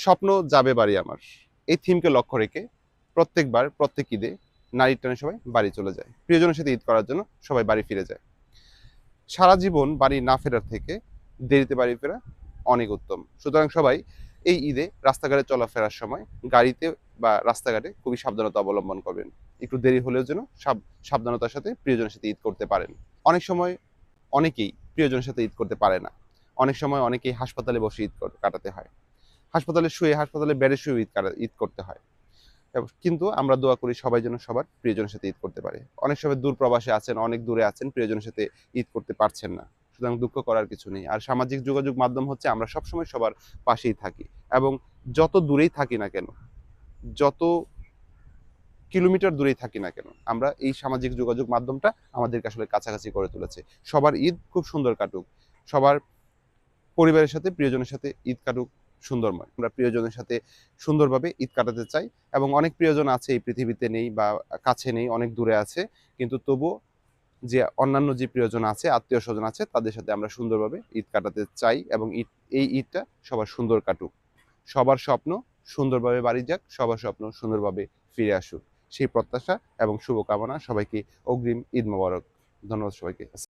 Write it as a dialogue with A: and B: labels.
A: স্বপ্ন যাবে বাড়ি আমার, এই থিমকে লক্ষ্য রেখে প্রত্যেকবার প্রত্যেক ঈদে নারীর টানে সবাই বাড়ি চলে যায়, প্রিয়জনের সাথে ঈদ করার জন্য সবাই বাড়ি ফিরে যায়। সারা জীবন বাড়ি না ফেরার থেকে দেরিতে বাড়ি ফেরা অনেক উত্তম। সুতরাং সবাই এই ঈদে রাস্তাঘাটে চলাফেরার সময় গাড়িতে বা রাস্তাঘাটে খুবই সাবধানতা অবলম্বন করবেন। একটু দেরি হলেও যেন সাবধানতার সাথে প্রিয়জনের সাথে ঈদ করতে পারেন। অনেক সময় অনেকেই প্রিয়জনের সাথে ঈদ করতে পারে না। অনেক সময় অনেকেই হাসপাতালে বসে কাটাতে হয়। হাসপাতালে বেডে শুয়ে ঈদ করতে হয়। কিন্তু আমরা দোয়া করি সবাই যেন সবার প্রিয়জনের সাথে ঈদ করতে পারে। অনেক সময় দূর প্রবাসে আছেন, অনেক দূরে আছেন, প্রিয়জনের সাথে ঈদ করতে পারছেন না। সুতরাং দুঃখ করার কিছু নেই। আর সামাজিক যোগাযোগ মাধ্যম হচ্ছে আমরা সবসময় সবার পাশেই থাকি এবং যত দূরেই থাকি না কেন, যত কিলোমিটার দূরেই থাকি না কেন, আমরা এই সামাজিক যোগাযোগ মাধ্যমটা আমাদেরকে আসলে কাছাকাছি করে তুলেছে। সবার ঈদ খুব সুন্দর কাটুক। সবার পরিবারের সাথে প্রিয়জনের সাথে ঈদ কাটুক সুন্দরময়। আমরা প্রিয়জনের সাথে সুন্দরভাবে ঈদ কাটাতে চাই এবং অনেক প্রিয়জন আছে এই পৃথিবীতে নেই বা কাছে নেই, অনেক দূরে আছে। কিন্তু তবুও যে অন্যান্য যে প্রিয়জন আছে, আত্মীয়স্বজন আছে, তাদের সাথে আমরা সুন্দরভাবে ঈদ কাটাতে চাই এবং এই ঈদটা সবার সুন্দর কাটুক। সবার স্বপ্ন সুন্দরভাবে বাড়ি যাক, সবার স্বপ্ন সুন্দরভাবে ফিরে আসুক। সেই প্রত্যাশা এবং শুভকামনা। সবাইকে অগ্রিম ঈদ মোবারক। ধন্যবাদ সবাইকে।